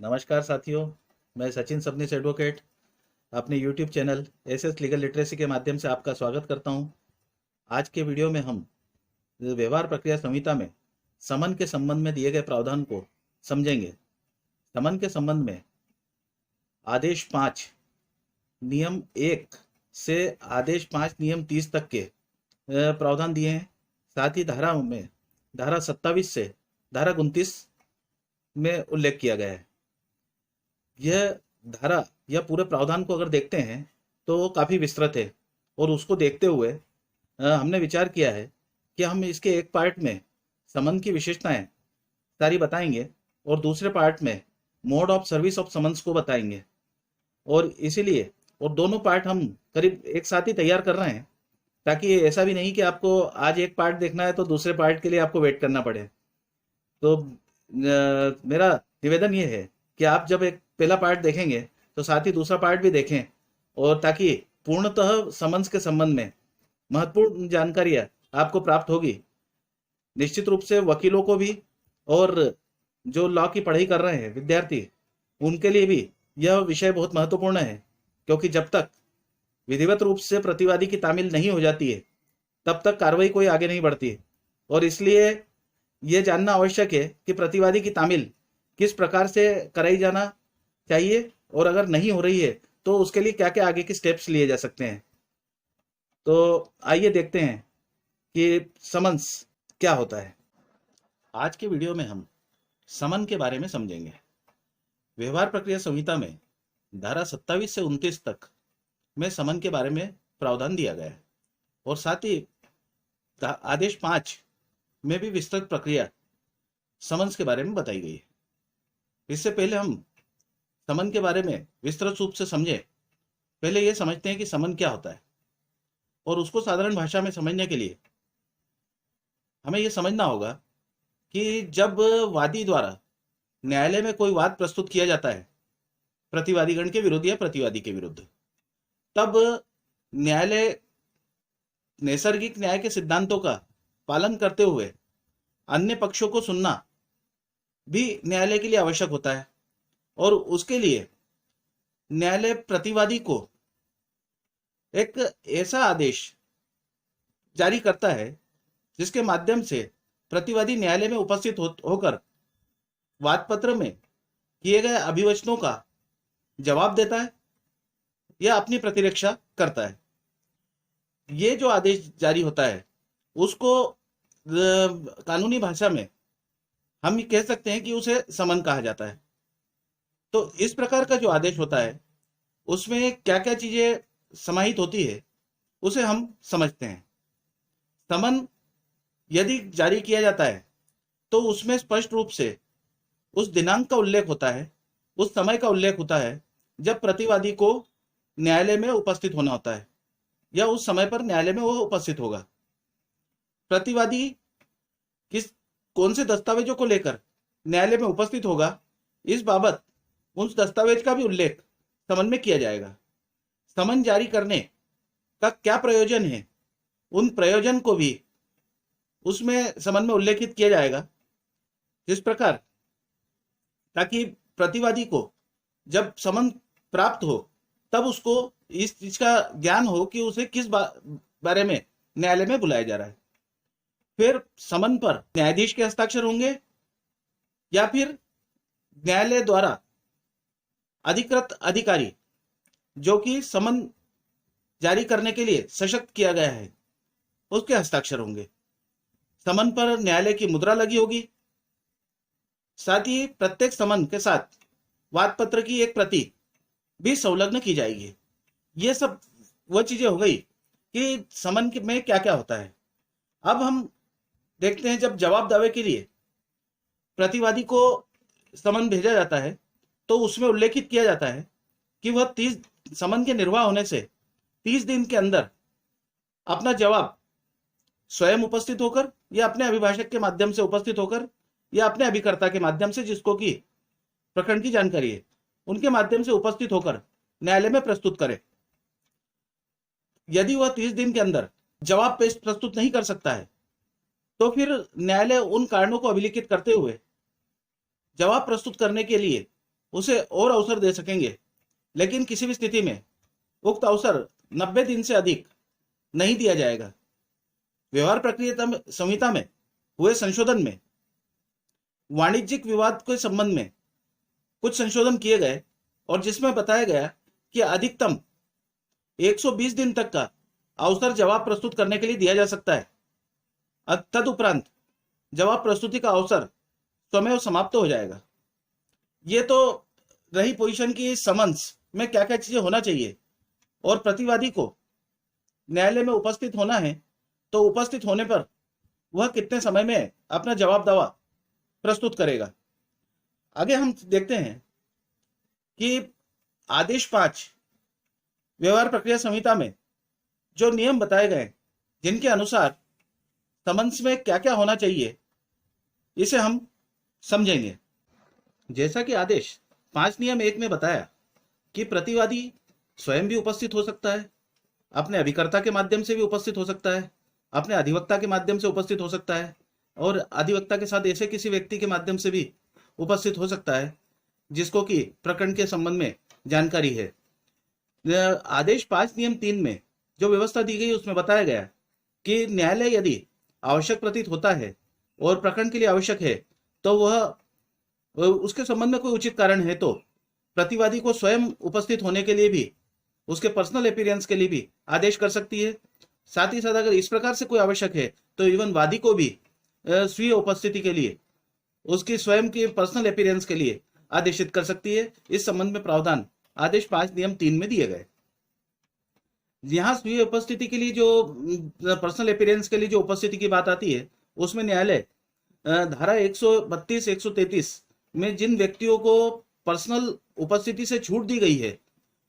नमस्कार साथियों, मैं सचिन सबनीस एडवोकेट अपने YouTube channel SS legal literacy के माध्यम से आपका स्वागत करता हूं। आज के वीडियो में हम व्यवहार प्रक्रिया संहिता में समन के संबंध में दिए गए प्रावधान को समझेंगे। समन के संबंध में आदेश 5 नियम 1 से आदेश 5 नियम 30 तक के प्रावधान दिए हैं। साथ ही धारा 27 से धारा 29 में उल्लेख किया गया है। यह धारा या पूरे प्रावधान को अगर देखते हैं तो काफ़ी विस्तृत है और उसको देखते हुए हमने विचार किया है कि हम इसके एक पार्ट में समन की विशेषताएं सारी बताएंगे और दूसरे पार्ट में mode of service of summons को बताएंगे। और इसीलिए दोनों पार्ट हम करीब एक साथ ही तैयार कर रहे हैं, ताकि ऐसा भी नहीं कि आपको आज एक पार्ट देखना है तो दूसरे पार्ट के लिए आपको वेट करना पड़े। तो मेरा निवेदन ये है कि आप जब एक पहला पार्ट देखेंगे तो साथ ही दूसरा पार्ट भी देखें, और ताकि पूर्णतः समन्स के संबंध में महत्वपूर्ण जानकारियां आपको प्राप्त होगी। निश्चित रूप से वकीलों को भी और जो लॉ की पढ़ाई कर रहे हैं विद्यार्थी, उनके लिए भी यह विषय बहुत महत्वपूर्ण है, क्योंकि जब तक विधिवत रूप से प्रतिवादी की तामील नहीं हो जाती है तब तक कार्रवाई कोई आगे नहीं बढ़ती है। और इसलिए यह जानना आवश्यक है कि प्रतिवादी की तामील किस प्रकार से कराई जाना चाहिए, और अगर नहीं हो रही है तो उसके लिए क्या क्या आगे के स्टेप्स लिए जा सकते हैं। तो आइए देखते हैं कि समन्स क्या होता है। आज के वीडियो में हम समन के बारे में समझेंगे। व्यवहार प्रक्रिया संहिता में धारा 27 से 29 तक में समन के बारे में प्रावधान दिया गया है, और साथ ही आदेश 5 में भी विस्तृत प्रक्रिया समन्स के बारे में बताई गई है। इससे पहले हम समन के बारे में विस्तृत रूप से समझें, पहले यह समझते हैं कि समन क्या होता है। और उसको साधारण भाषा में समझने के लिए हमें यह समझना होगा कि जब वादी द्वारा न्यायालय में कोई वाद प्रस्तुत किया जाता है प्रतिवादीगण के विरुद्ध या प्रतिवादी के विरुद्ध, तब न्यायालय नैसर्गिक न्याय के सिद्धांतों का पालन करते हुए अन्य पक्षों को सुनना भी न्यायालय के लिए आवश्यक होता है। और उसके लिए न्यायालय प्रतिवादी को एक ऐसा आदेश जारी करता है जिसके माध्यम से प्रतिवादी न्यायालय में उपस्थित होकर वादपत्र में किए गए अभिवचनों का जवाब देता है या अपनी प्रतिरक्षा करता है। ये जो आदेश जारी होता है उसको कानूनी भाषा में हम कह सकते हैं कि उसे समन कहा जाता है। तो इस प्रकार का जो आदेश होता है उसमें क्या क्या चीजें समाहित होती है उसे हम समझते हैं। समन यदि जारी किया जाता है तो उसमें स्पष्ट रूप से उस दिनांक का उल्लेख होता है, उस समय का उल्लेख होता है जब प्रतिवादी को न्यायालय में उपस्थित होना होता है, या उस समय पर न्यायालय में वो उपस्थित होगा। प्रतिवादी कौन से दस्तावेजों को लेकर न्यायालय में उपस्थित होगा, इस बाबत उस दस्तावेज का भी उल्लेख समन में किया जाएगा। समन जारी करने का क्या प्रयोजन है, उन प्रयोजन को भी उसमें समन में उल्लेखित किया जाएगा, जिस प्रकार ताकि प्रतिवादी को जब समन प्राप्त हो तब उसको इस चीज का ज्ञान हो कि उसे किस बारे में न्यायालय में बुलाया जा रहा है। फिर समन पर न्यायाधीश के हस्ताक्षर होंगे या फिर न्यायालय द्वारा अधिकृत अधिकारी जो कि समन जारी करने के लिए सशक्त किया गया है उसके हस्ताक्षर होंगे। समन पर न्यायालय की मुद्रा लगी होगी। साथ ही प्रत्येक समन के साथ वादपत्र की एक प्रति भी संलग्न की जाएगी। ये सब वो चीजें हो गई कि समन में क्या क्या होता है। अब हम देखते हैं, जब जवाब दावे के लिए प्रतिवादी को समन भेजा जाता है तो उसमें उल्लेखित किया जाता है कि वह 30 समन के निर्वाह होने से 30 दिन के अंदर अपना जवाब स्वयं उपस्थित होकर या अपने अभिभाषक के माध्यम से उपस्थित होकर या अपने अभिकर्ता के माध्यम से, जिसको कि प्रकरण की जानकारी है, उनके माध्यम से उपस्थित होकर न्यायालय में प्रस्तुत करे। यदि वह 30 दिन के अंदर जवाब पेश प्रस्तुत नहीं कर सकता है तो फिर न्यायालय उन कारणों को अभिलिखित करते हुए जवाब प्रस्तुत करने के लिए उसे और अवसर दे सकेंगे, लेकिन किसी भी स्थिति में उक्त अवसर 90 दिन से अधिक नहीं दिया जाएगा। व्यवहार प्रक्रिया संहिता में हुए संशोधन में वाणिज्यिक विवाद के संबंध में कुछ संशोधन किए गए और जिसमें बताया गया कि अधिकतम 120 दिन तक का अवसर जवाब प्रस्तुत करने के लिए दिया जा सकता है। तदुपरांत जवाब प्रस्तुति का अवसर स्वयं समाप्त हो जाएगा। ये तो रही पोजीशन की समन्स में क्या क्या चीजें होना चाहिए, और प्रतिवादी को न्यायालय में उपस्थित होना है तो उपस्थित होने पर वह कितने समय में अपना जवाब दावा प्रस्तुत करेगा। आगे हम देखते हैं कि आदेश 5 व्यवहार प्रक्रिया संहिता में जो नियम बताए गए, जिनके अनुसार समन्स में क्या क्या होना चाहिए, इसे हम समझेंगे। जैसा कि आदेश 5 नियम 1 में बताया कि प्रतिवादी स्वयं भी उपस्थित हो सकता है, अपने अभिकर्ता के माध्यम से भी उपस्थित हो सकता है, अपने अधिवक्ता के माध्यम से उपस्थित हो सकता है, और अधिवक्ता के साथ ऐसे किसी व्यक्ति के माध्यम से भी उपस्थित हो सकता है जिसको कि प्रकरण के संबंध में जानकारी है। आदेश 5 नियम 3 में जो व्यवस्था दी गई उसमें बताया गया कि न्यायालय यदि आवश्यक प्रतीत होता है और प्रकरण के लिए आवश्यक है तो वह उसके संबंध में कोई उचित कारण है तो प्रतिवादी को स्वयं उपस्थित होने के लिए भी, उसके पर्सनल अपीयरेंस के लिए भी आदेश कर सकती है। साथ ही साथ अगर इस प्रकार से कोई आवश्यक है तो इवन वादी को भी स्वीय उपस्थिति के लिए, उसकी स्वयं की पर्सनल अपीयरेंस के लिए आदेशित कर सकती है। इस संबंध में प्रावधान आदेश 5 नियम 3 में दिए गए। यहाँ स्वीय उपस्थिति के लिए जो पर्सनल अपीयरेंस के लिए जो उपस्थिति की बात आती है, उसमें न्यायालय धारा 132 133 में जिन व्यक्तियों को पर्सनल उपस्थिति से छूट दी गई है,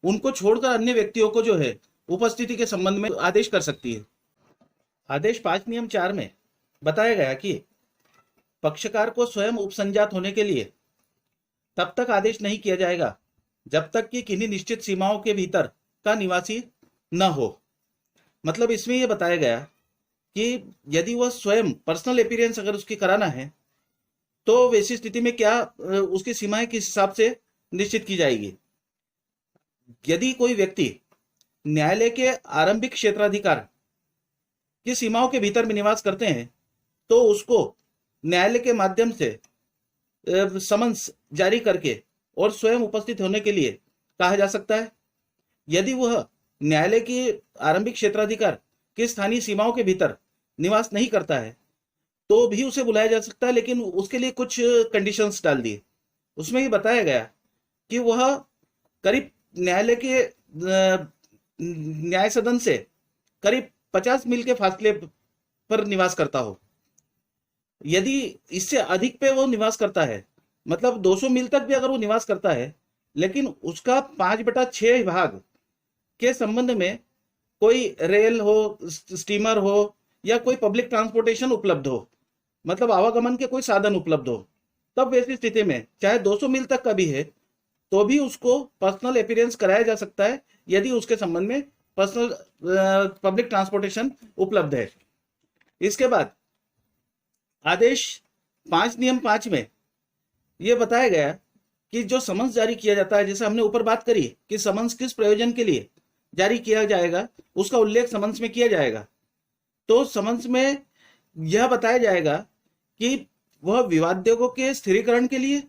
उनको छोड़कर अन्य व्यक्तियों को जो है उपस्थिति के संबंध में आदेश कर सकती है। आदेश 5 नियम 4 में बताया गया कि पक्षकार को स्वयं उपसंजात होने के लिए तब तक आदेश नहीं किया जाएगा जब तक कि किन्हीं निश्चित सीमाओं के भीतर का निवासी न हो। मतलब इसमें यह बताया गया कि यदि वह स्वयं पर्सनल अपीयरेंस अगर उसकी कराना है तो वैसी स्थिति में क्या उसकी सीमाएं किस हिसाब से निश्चित की जाएगी। यदि कोई व्यक्ति न्यायालय के आरंभिक क्षेत्राधिकार की सीमाओं के भीतर में निवास करते हैं तो उसको न्यायालय के माध्यम से समन्स जारी करके और स्वयं उपस्थित होने के लिए कहा जा सकता है। यदि वह न्यायालय की आरंभिक क्षेत्राधिकार की स्थानीय सीमाओं के भीतर निवास नहीं करता है तो भी उसे बुलाया जा सकता है, लेकिन उसके लिए कुछ कंडीशंस डाल दिए। उसमें ये बताया गया कि वह करीब न्यायालय के न्याय सदन से करीब 50 मील के फासले पर निवास करता हो। यदि इससे अधिक पे वो निवास करता है, मतलब 200 मील तक भी अगर वो निवास करता है, लेकिन उसका 5/6 भाग के संबंध में कोई रेल हो, स्टीमर हो या कोई पब्लिक ट्रांसपोर्टेशन उपलब्ध हो, मतलब आवागमन के कोई साधन उपलब्ध हो, तब वैसी स्थिति में चाहे 200 मील तक का भी है तो भी उसको पर्सनल अपीयरेंस कराया जा सकता है यदि उसके संबंध में पर्सनल पब्लिक ट्रांसपोर्टेशन उपलब्ध है। इसके बाद आदेश 5 नियम 5 में यह बताया गया कि जो समन्स जारी किया जाता है, जैसे हमने ऊपर बात करी कि समन्स किस प्रयोजन के लिए जारी किया जाएगा, उसका उल्लेख समन्स में किया जाएगा। तो समन्स में यह बताया जाएगा कि वह विवाद्यों के स्थिरीकरण के लिए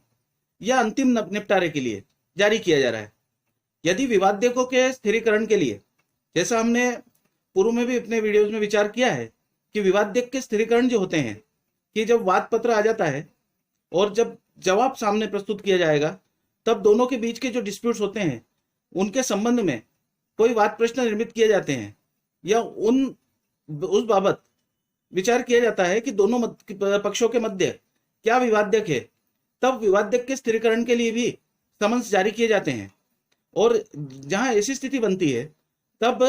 या अंतिम निपटारे के लिए जारी किया जा रहा है। यदि विवाद्यों के स्थिरीकरण के लिए, जैसा हमने पूर्व में भी अपने वीडियोस में विचार किया है कि विवाद्य के स्थिरीकरण जो होते हैं कि जब वाद पत्र आ जाता है और जब जवाब सामने प्रस्तुत किया जाएगा तब दोनों के बीच के जो डिस्प्यूट्स होते हैं उनके संबंध में कोई वाद प्रश्न निर्मित किए जाते हैं या उस बाबत विचार किया जाता है कि दोनों पक्षों के मध्य क्या विवाद्यक है, तब विवाद्यक के स्थिरीकरण के लिए भी समन्स जारी किए जाते हैं। और जहां ऐसी स्थिति बनती है तब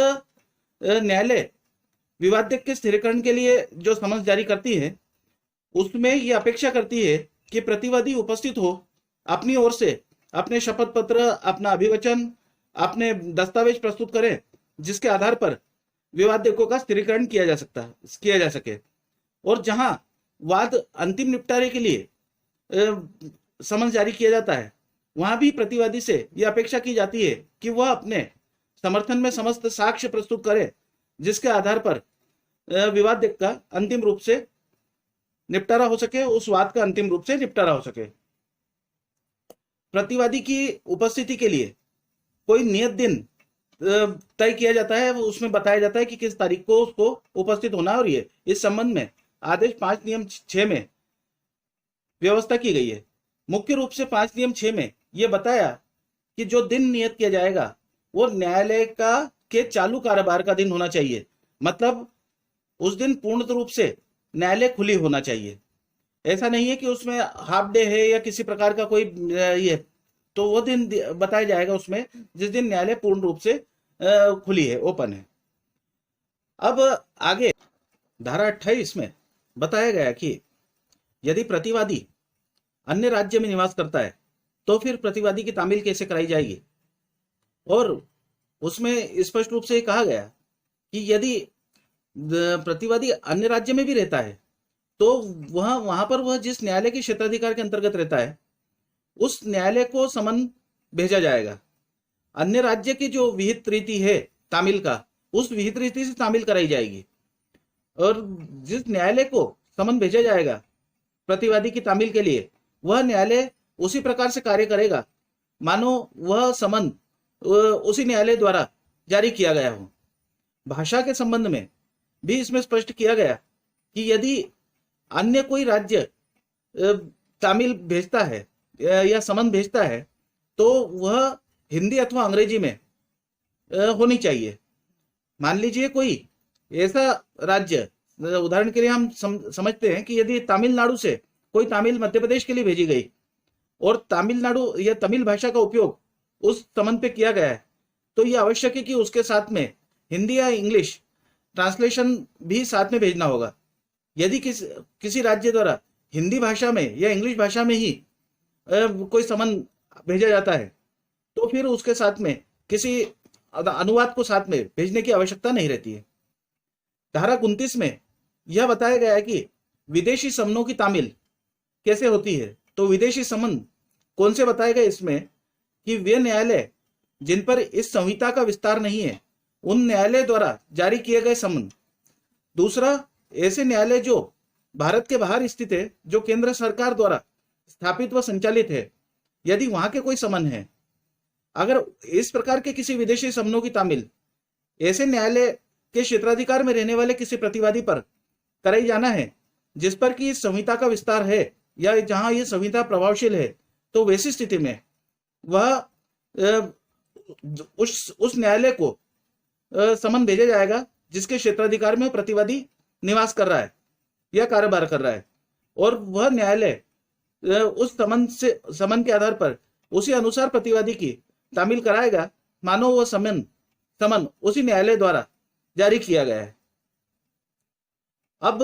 न्यायालय विवाद्यक के स्थिरीकरण के लिए जो समन्स जारी करती है उसमें ये अपेक्षा करती है कि प्रतिवादी उपस्थित हो, अपनी ओर से अपने शपथ पत्र, अपना अभिवचन, अपने दस्तावेज प्रस्तुत करें जिसके आधार पर विवाद्यकों का स्थिरीकरण किया जा सके। और जहां वाद अंतिम निपटारे के लिए समन्स जारी किया जाता है वहां भी प्रतिवादी से यह अपेक्षा की जाती है कि वह अपने समर्थन में समस्त साक्ष्य प्रस्तुत करे, जिसके आधार पर विवाद का अंतिम रूप से निपटारा हो सके, उस वाद का अंतिम रूप से निपटारा हो सके। प्रतिवादी की उपस्थिति के लिए कोई नियत दिन तय किया जाता है, उसमें बताया जाता है कि किस तारीख को उसको उपस्थित होना है, और ये इस संबंध में आदेश 5 नियम 6 में व्यवस्था की गई है। मुख्य रूप से 5 नियम 6 में यह बताया कि जो दिन नियत किया जाएगा वो न्यायालय का के चालू कारोबार का दिन होना चाहिए, मतलब उस दिन पूर्ण रूप से न्यायालय खुली होना चाहिए। ऐसा नहीं है कि उसमें हाफ डे है या किसी प्रकार का कोई ये, तो वो दिन बताया जाएगा उसमें जिस दिन न्यायालय पूर्ण रूप से खुली है, ओपन है। अब आगे धारा 28 में बताया गया कि यदि प्रतिवादी अन्य राज्य में निवास करता है तो फिर प्रतिवादी की तामील कैसे कराई जाएगी, और उसमें स्पष्ट रूप से कहा गया कि यदि प्रतिवादी अन्य राज्य में भी रहता है तो वहां पर वह जिस न्यायालय के क्षेत्राधिकार के अंतर्गत रहता है उस न्यायालय को समन भेजा जाएगा। अन्य राज्य की जो विहित रीति है तामील का, उस विहित रीति से तामील कराई जाएगी, और जिस न्यायालय को समन भेजा जाएगा प्रतिवादी की तामील के लिए, वह न्यायालय उसी प्रकार से कार्य करेगा मानो वह समन उसी न्यायालय द्वारा जारी किया गया हो। भाषा के संबंध में भी इसमें स्पष्ट किया गया कि यदि अन्य कोई राज्य तामील भेजता है या समन भेजता है तो वह हिंदी अथवा अंग्रेजी में होनी चाहिए। मान लीजिए कोई ऐसा राज्य, उदाहरण के लिए हम समझते हैं कि यदि तमिलनाडु से कोई तामील मध्य प्रदेश के लिए भेजी गई और तमिलनाडु या तमिल भाषा का उपयोग उस समन पे किया गया है, तो यह आवश्यक है कि उसके साथ में हिंदी या इंग्लिश ट्रांसलेशन भी साथ में भेजना होगा। यदि किसी राज्य द्वारा हिंदी भाषा में या इंग्लिश भाषा में ही कोई समन भेजा जाता है तो फिर उसके साथ में किसी अनुवाद को साथ में भेजने की आवश्यकता नहीं रहती है। धारा 29 में यह बताया गया है कि विदेशी समनों की तामील कैसे होती है। तो विदेशी समन कौन से बताए गए इसमें कि वे न्यायालय जिन पर इस संहिता का विस्तार नहीं है उन न्यायालय द्वारा जारी किए गए समन। दूसरा, ऐसे न्यायालय जो भारत के बाहर स्थित है, जो केंद्र सरकार द्वारा स्थापित व संचालित है, यदि वहां के कोई समन है, अगर इस प्रकार के किसी विदेशी समनों की तामील ऐसे न्यायालय के क्षेत्राधिकार में रहने वाले किसी प्रतिवादी पर कराई जाना है जिस पर कि इस संहिता का विस्तार है या जहां यह संहिता प्रभावशील है, तो वैसी स्थिति में वह उस न्यायालय को समन भेजा जाएगा जिसके क्षेत्राधिकार में प्रतिवादी निवास कर रहा है या कारोबार कर रहा है, और वह न्यायालय उस समन के आधार पर उसी अनुसार प्रतिवादी की तामील कराएगा मानो वह समन उसी न्यायालय द्वारा जारी किया गया है। अब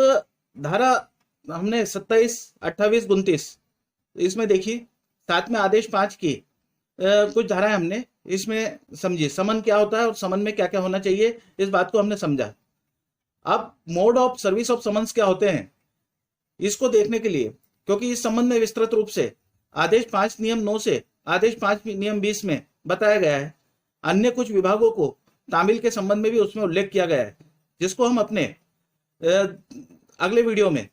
धारा हमने 27, 28, 29 इसमें देखी, साथ में आदेश 5 की कुछ धाराएं हमने इसमें समझी। समन क्या होता है और समन में क्या क्या होना चाहिए, इस बात को हमने समझा। अब mode of service of summons क्या होते हैं इसको देखने के लिए, क्योंकि इस संबंध में विस्तृत रूप से आदेश 5 नियम 9 से आदेश 5 नियम 20 में बताया गया है। अन्य कुछ विभागों को तामील के संबंध में भी उसमें उल्लेख किया गया है, जिसको हम अपने अगले वीडियो में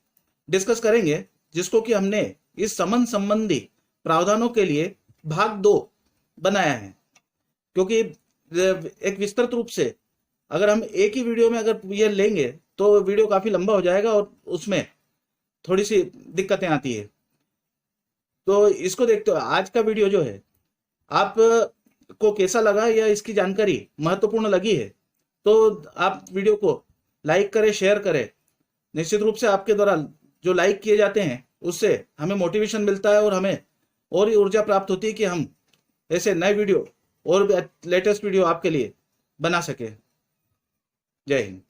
डिस्कस करेंगे, जिसको कि हमने इस समन संबंधी प्रावधानों के लिए भाग 2 बनाया है। क्योंकि एक विस्तृत रूप से अगर हम एक ही वीडियो में अगर ये लेंगे तो वीडियो काफी लंबा हो जाएगा और उसमें थोड़ी सी दिक्कतें आती है। तो इसको देखते हुए आज का वीडियो जो है आप को कैसा लगा या इसकी जानकारी महत्वपूर्ण लगी है तो आप वीडियो को लाइक करें, शेयर करें। निश्चित रूप से आपके द्वारा जो लाइक किए जाते हैं उससे हमें मोटिवेशन मिलता है और हमें और ही ऊर्जा प्राप्त होती है कि हम ऐसे नए वीडियो और लेटेस्ट वीडियो आपके लिए बना सके। जय हिंद।